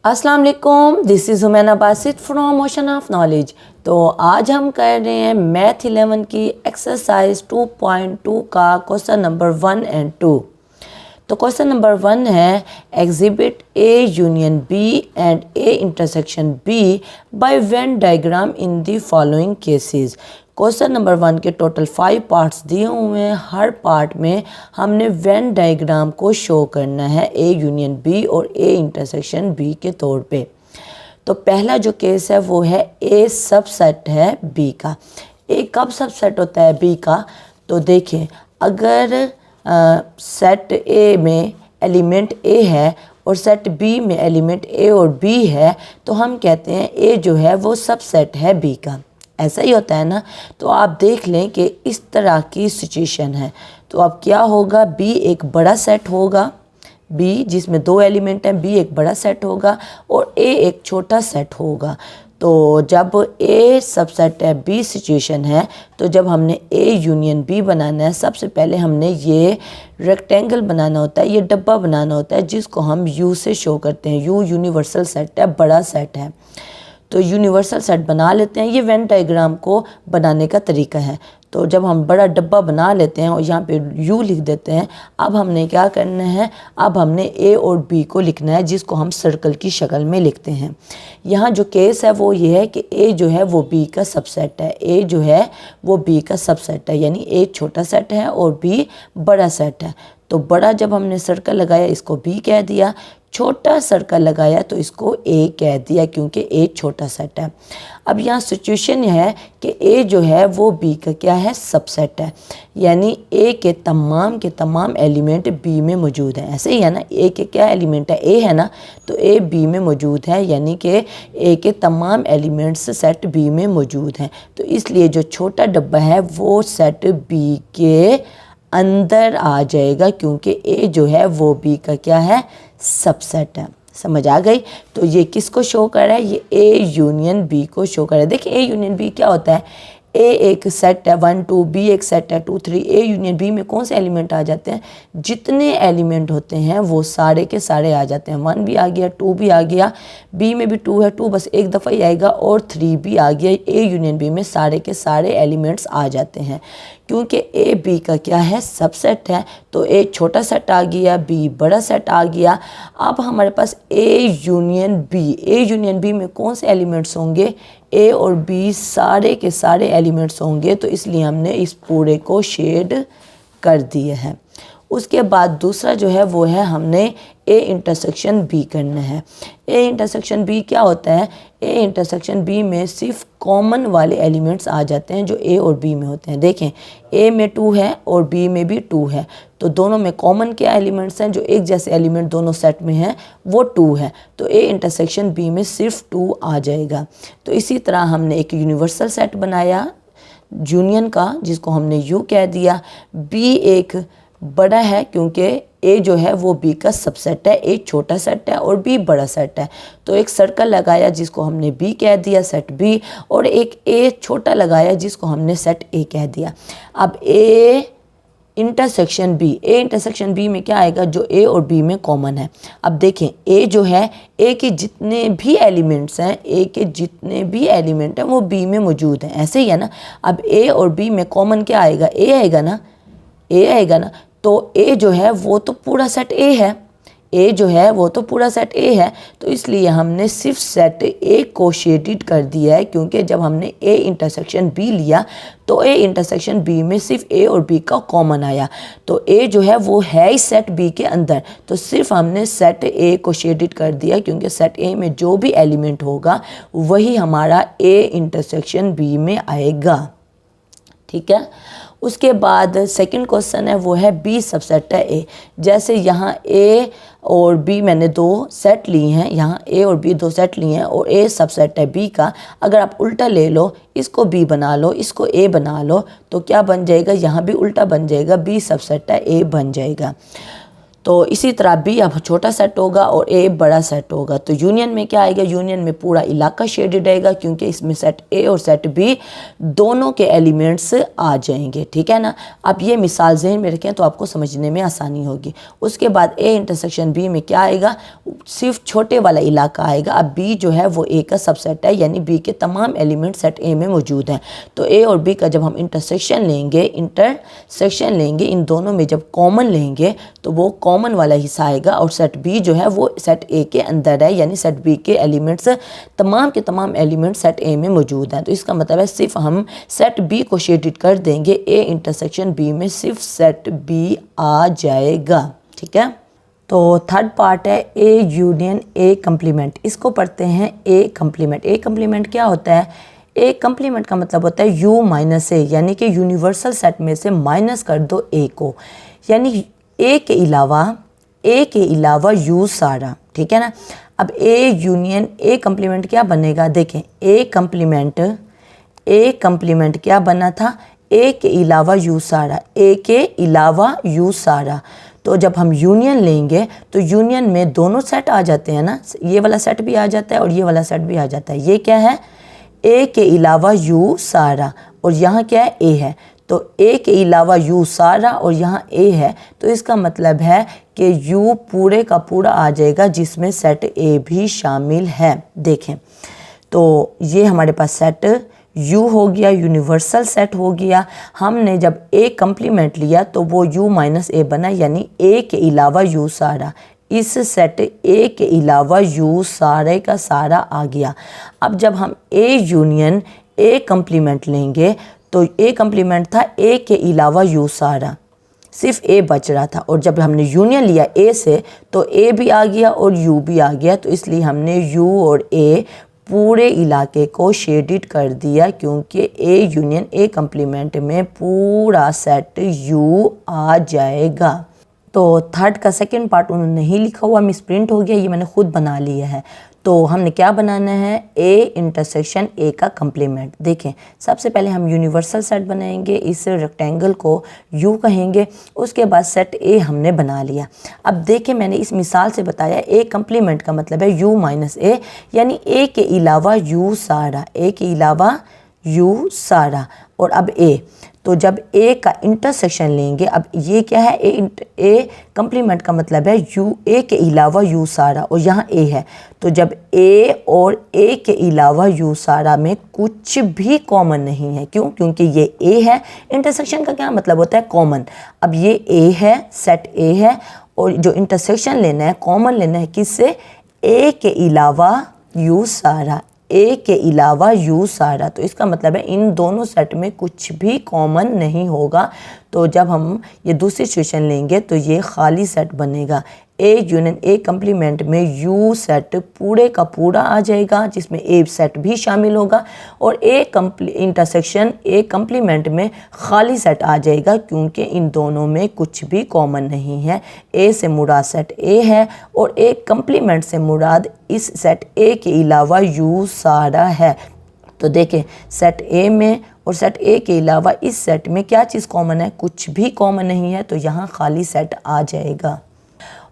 अस्सलाम वालेकुम, this is हुमैना Basit from ocean of knowledge. तो आज हम कर रहे हैं मैथ 11 की एक्सरसाइज 2.2 का क्वेश्चन नंबर 1 एंड 2। तो क्वेश्चन नंबर 1 है exhibit A union B and A intersection B by Venn diagram in the following cases. Question number 1 के टोटल 5 पार्ट्स दिए हुए हैं। हर पार्ट में हमने वेन डायग्राम को शो करना है ए यूनियन बी और ए इंटरसेक्शन बी के तौर पे। तो पहला जो केस है वो है ए सबसेट है बी का। ए कब सबसेट होता है बी का? तो देखिए, अगर सेट ए में एलिमेंट ए है और सेट बी में एलिमेंट ए और बी है तो हम कहते हैं ए जो है वो सबसेट है बी का। ऐसा ही होता है ना। तो आप देख लें कि इस तरह की सिचुएशन है। तो अब क्या होगा, बी एक बड़ा सेट होगा, बी जिसमें 2 एलिमेंट हैं, बी एक बड़ा सेट होगा और ए एक छोटा सेट होगा। तो जब ए सबसेट है बी सिचुएशन है, तो जब हमने ए यूनियन बी बनाना है, सबसे पहले हमने ये रेक्टेंगल बनाना होता है, ये डब्बा बनाना होता है जिसको हम यू से शो करते हैं। यू यूनिवर्सल सेट है, बड़ा सेट है। तो यूनिवर्सल सेट बना लेते हैं। ये वेन डायग्राम को बनाने का तरीका है। तो जब हम बड़ा डब्बा बना लेते हैं और यहाँ पे यू लिख देते हैं, अब हमने क्या करना है, अब हमने ए और बी को लिखना है जिसको हम सर्कल की शक्ल में लिखते हैं। यहाँ जो केस है वो ये है कि ए जो है वो बी का सबसेट है, ए जो है वो बी का सबसेट है, यानी ए छोटा सेट है और बी बड़ा सेट है। तो बड़ा जब हमने सर्कल लगाया इसको बी कह दिया, छोटा सर्कल लगाया तो इसको ए कह दिया क्योंकि ए छोटा सेट है। अब यहाँ सिचुएशन है कि ए जो है वो बी का क्या है, सबसेट है, यानी ए के तमाम एलिमेंट बी में मौजूद हैं। ऐसे ही है ना, ए के क्या एलिमेंट है, ए है ना, तो ए बी में मौजूद है, यानी कि ए के तमाम एलिमेंट्स सेट बी में मौजूद हैं। तो इसलिए जो छोटा डब्बा है वो सेट बी के अंदर आ जाएगा क्योंकि ए जो है वो बी का क्या है, सबसेट है। समझ आ गई? तो ये किसको शो कर रहा है, ये ए यूनियन बी को शो कर रहा है। देखिए ए यूनियन बी क्या होता है, ए एक सेट है 1 2, बी एक सेट है 2 3। ए यूनियन बी में कौन से एलिमेंट आ जाते हैं, जितने एलिमेंट होते हैं वो सारे के सारे आ जाते हैं। 1 भी आ गया, 2 भी आ गया, बी में भी 2 है, 2 बस एक दफ़ा ही आएगा, और 3 भी आ गया। ए यूनियन बी में सारे के सारे एलिमेंट्स आ जाते हैं क्योंकि ए बी का क्या है, सबसेट है। तो ए छोटा सेट आ गया, बी बड़ा सेट आ गया। अब हमारे पास A union B, A union B में कौन से एलिमेंट्स होंगे, ए और बी सारे के सारे एलिमेंट्स होंगे। तो इसलिए हमने इस पूरे को शेड कर दिए हैं। उसके बाद दूसरा जो है वो है हमने ए इंटरसेक्शन बी करना है। ए इंटरसेक्शन बी क्या होता है, ए इंटरसेक्शन बी में सिर्फ कॉमन वाले एलिमेंट्स आ जाते हैं जो ए और बी में होते हैं। देखें, ए में 2 है और बी में भी 2 है, तो दोनों में कॉमन क्या एलिमेंट्स हैं, जो एक जैसे एलिमेंट दोनों सेट में हैं वो 2 है। तो ए इंटरसेक्शन बी में सिर्फ 2 आ जाएगा। तो इसी तरह हमने एक यूनिवर्सल सेट बनाया यूनियन का जिसको हमने यू कह दिया। बी एक बड़ा है क्योंकि ए जो है वो बी का सबसेट है, ए छोटा सेट है और बी बड़ा सेट है। तो एक सर्कल लगाया जिसको हमने बी कह दिया, सेट बी, और एक ए छोटा लगाया जिसको हमने सेट ए कह दिया। अब A intersection B, A intersection B में क्या आएगा, जो ए और बी में कॉमन है। अब देखें, ए जो है, ए के जितने भी एलिमेंट्स हैं, ए के जितने भी एलिमेंट हैं वो बी में मौजूद हैं। ऐसे ही है ना। अब ए और बी में कॉमन क्या आएगा, ए आएगा ना, ए आएगा ना। तो ए जो है वो तो पूरा सेट ए है, ए जो है वो तो पूरा सेट ए है। तो इसलिए हमने सिर्फ सेट ए को शेडेड कर दिया है क्योंकि जब हमने ए इंटरसेक्शन बी लिया तो ए इंटरसेक्शन बी में सिर्फ ए और बी का कॉमन आया। तो ए जो है वो है ही सेट बी के अंदर, तो सिर्फ हमने सेट ए को शेडेड कर दिया क्योंकि सेट ए में जो भी एलिमेंट होगा वही हमारा ए इंटरसेक्शन बी में आएगा। ठीक है। उसके बाद सेकंड क्वेश्चन है वो है बी सबसेट है ए। जैसे यहाँ ए और बी मैंने 2 सेट लिए हैं, यहाँ ए और बी 2 सेट लिए हैं और ए सबसेट है बी का। अगर आप उल्टा ले लो, इसको बी बना लो, इसको ए बना लो, तो क्या बन जाएगा, यहाँ भी उल्टा बन जाएगा, बी सबसेट है ए बन जाएगा। तो इसी तरह बी अब छोटा सेट होगा और ए बड़ा सेट होगा। तो यूनियन में क्या आएगा, यूनियन में पूरा इलाका शेडेड आएगा क्योंकि इसमें सेट ए और सेट बी दोनों के एलिमेंट्स आ जाएंगे, ठीक है ना। अब ये मिसाल जहन में रखें तो आपको समझने में आसानी होगी। उसके बाद ए इंटरसेक्शन बी में क्या आएगा, सिर्फ छोटे वाला इलाका आएगा। अब बी जो है वो ए का सबसेट है, यानी बी के तमाम एलिमेंट सेट ए में मौजूद हैं। तो ए और बी का जब हम इंटरसेक्शन लेंगे इन दोनों में जब कॉमन लेंगे तो वो कॉमन वाला हिस्सा आएगा और सेट बी जो है वो सेट ए के अंदर है, यानी सेट बी के एलिमेंट्स तमाम के तमाम एलिमेंट्स सेट ए में मौजूद हैं। तो इसका मतलब है सिर्फ हम सेट बी को शेडेड कर देंगे, ए इंटरसेक्शन बी में सिर्फ सेट बी आ जाएगा, ठीक है। तो थर्ड पार्ट है ए यूनियन ए कम्प्लीमेंट। इसको पढ़ते हैं ए कम्प्लीमेंट। ए कम्प्लीमेंट क्या होता है, ए कम्प्लीमेंट का मतलब होता है यू माइनस ए, यानी कि यूनिवर्सल सेट में से माइनस कर दो ए को, यानी ए के अलावा यू सारा, ठीक है ना। अब ए यूनियन ए कम्प्लीमेंट क्या बनेगा, देखें ए कम्प्लीमेंट क्या बना था, ए के अलावा यू सारा, ए के अलावा यू सारा। तो जब हम यूनियन लेंगे तो यूनियन में दोनों सेट आ जाते हैं ना, ये वाला सेट भी आ जाता है और ये वाला सेट भी आ जाता है। ये क्या है, ए के अलावा यू सारा, और यहाँ क्या है, ए है। तो ए के अलावा यू सारा और यहाँ ए है, तो इसका मतलब है कि यू पूरे का पूरा आ जाएगा जिसमें सेट ए भी शामिल है। देखें तो ये हमारे पास सेट यू हो गया, यूनिवर्सल सेट हो गया। हमने जब ए कम्प्लीमेंट लिया तो वो यू माइनस ए बना, यानी ए के अलावा यू सारा। इस सेट ए के अलावा यू सारे का सारा आ गया। अब जब हम ए यूनियन ए कम्प्लीमेंट लेंगे तो ए कम्प्लीमेंट था ए के अलावा यू सारा, सिर्फ ए बच रहा था, और जब हमने यूनियन लिया ए से तो ए भी आ गया और यू भी आ गया। तो इसलिए हमने यू और ए पूरे इलाके को शेडेड कर दिया, क्योंकि ए यूनियन ए कम्प्लीमेंट में पूरा सेट यू आ जाएगा। तो थर्ड का सेकंड पार्ट उन्होंने नहीं लिखा हुआ, मिसप्रिंट हो गया, ये मैंने खुद बना लिया है। तो हमने क्या बनाना है, ए इंटरसेक्शन ए का कम्प्लीमेंट। देखें सबसे पहले हम यूनिवर्सल सेट बनाएंगे, इस रेक्टेंगल को यू कहेंगे, उसके बाद सेट ए हमने बना लिया। अब देखें मैंने इस मिसाल से बताया ए कम्प्लीमेंट का मतलब है यू माइनस ए, यानी ए के अलावा यू सारा, ए के अलावा यू सारा। और अब ए, तो जब ए का इंटरसेक्शन लेंगे, अब ये क्या है, ए कम्प्लीमेंट का मतलब है यू, ए के अलावा यू सारा, और यहाँ ए है। तो जब ए और ए के अलावा यू सारा में कुछ भी कॉमन नहीं है, क्यों, क्योंकि ये ए है। इंटरसेक्शन का क्या मतलब होता है, कॉमन। अब ये ए है, सेट ए है, और जो इंटरसेक्शन लेना है, कॉमन लेना है किससे, ए के अलावा यू सारा, ए के अलावा यू सारा। तो इसका मतलब है इन दोनों सेट में कुछ भी कॉमन नहीं होगा। तो जब हम ये दूसरी सिचुएशन लेंगे तो ये खाली सेट बनेगा। ए यूनियन ए कम्प्लीमेंट में यू सेट पूरे का पूरा आ जाएगा, जिसमें ए सेट भी शामिल होगा, और ए इंटरसेक्शन ए कम्प्लीमेंट में खाली सेट आ जाएगा, क्योंकि इन दोनों में कुछ भी कॉमन नहीं है। ए से मुराद सेट ए है और ए कम्प्लीमेंट से मुराद इस सेट ए के अलावा यू सारा है। तो देखें सेट ए में और सेट ए के अलावा इस सेट में क्या चीज़ कॉमन है, कुछ भी कॉमन नहीं है, तो यहाँ खाली सेट आ जाएगा।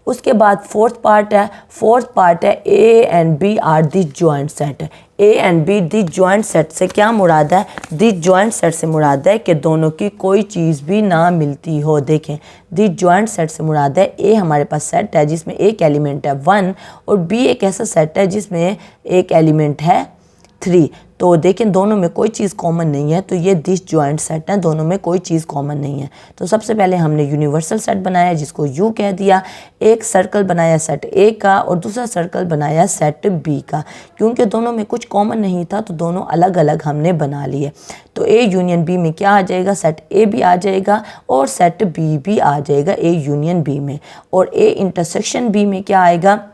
उसके बाद फोर्थ पार्ट है A and B are the joint set. A and B the joint set से क्या मुराद है, दी जॉइंट सेट से मुराद है कि दोनों की कोई चीज़ भी ना मिलती हो। देखें दी जॉइंट सेट से मुराद है ए हमारे पास सेट है जिसमें एक एलिमेंट है 1 और बी एक ऐसा सेट है जिसमें एक एलिमेंट है 3। तो देखें दोनों में कोई चीज़ कॉमन नहीं है, तो ये दिस जॉइंट सेट है, दोनों में कोई चीज़ कॉमन नहीं है। तो सबसे पहले हमने यूनिवर्सल सेट बनाया जिसको यू कह दिया, एक सर्कल बनाया सेट ए का और दूसरा सर्कल बनाया सेट बी का। क्योंकि दोनों में कुछ कॉमन नहीं था तो दोनों अलग अलग हमने बना लिए। तो ए यूनियन बी में क्या आ जाएगा, सेट ए भी आ जाएगा और सेट बी भी आ जाएगा ए यूनियन बी में। और ए इंटरसेक्शन बी में क्या आएगा,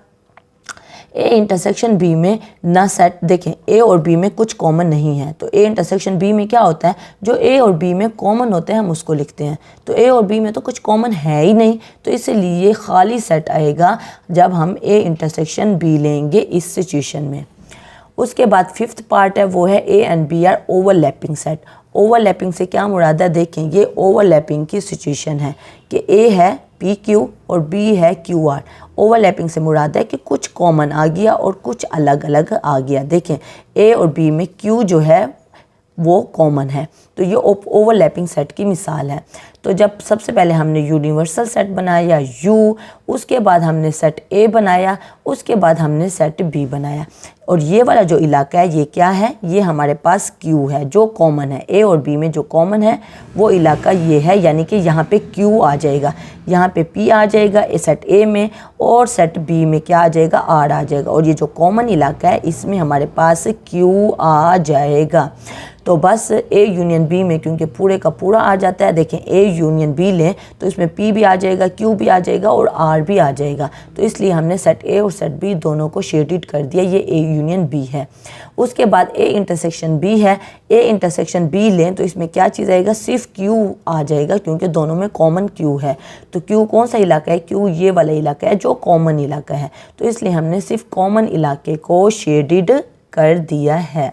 ए इंटरसेक्शन बी में ना सेट, देखें ए और बी में कुछ कॉमन नहीं है, तो ए इंटरसेक्शन बी में क्या होता है, जो ए और बी में कॉमन होते हैं हम उसको लिखते हैं। तो ए और बी में तो कुछ कॉमन है ही नहीं, तो इसलिए खाली सेट आएगा जब हम ए इंटरसेक्शन बी लेंगे इस सिचुएशन में। उसके बाद फिफ्थ पार्ट है वो है A and B are overlapping set. Overlapping से क्या मुराद है, देखें ये ओवरलैपिंग की सिचुएशन है कि ए है पी क्यू और बी है क्यू आर। ओवरलैपिंग से मुराद है कि कुछ कॉमन आ गया और कुछ अलग अलग आ गया। देखें ए और बी में क्यू जो है वो कॉमन है, तो ये ओवरलैपिंग सेट की मिसाल है। तो जब सबसे पहले हमने यूनिवर्सल सेट बनाया यू, उसके बाद हमने सेट ए बनाया, उसके बाद हमने सेट बी बनाया। और ये वाला जो इलाका है ये क्या है, ये हमारे पास क्यू है जो कॉमन है। ए और बी में जो कॉमन है वो इलाका ये है, यानी कि यहाँ पे क्यू आ जाएगा, यहाँ पे पी आ जाएगा सेट ए में, और सेट बी में क्या आ जाएगा, आर आ जाएगा। और ये जो कॉमन इलाका है इसमें हमारे पास क्यू आ जाएगा। तो बस ए यूनियन बी में क्योंकि पूरे का पूरा आ जाता है, देखें ए यूनियन बी लें तो इसमें पी भी आ जाएगा, क्यू भी आ जाएगा और आर भी आ जाएगा। तो इसलिए हमने सेट ए और सेट बी दोनों को शेडेड कर दिया, ये ए यूनियन बी है। उसके बाद ए इंटरसेक्शन बी है, ए इंटरसेक्शन बी लें तो इसमें क्या चीज़ आएगा, सिर्फ क्यू आ जाएगा क्योंकि दोनों में कॉमन क्यू है। तो क्यू कौन सा इलाका है, क्यू ये वाला इलाका है जो कॉमन इलाका है। तो इसलिए हमने सिर्फ कॉमन इलाके को शेडेड कर दिया है।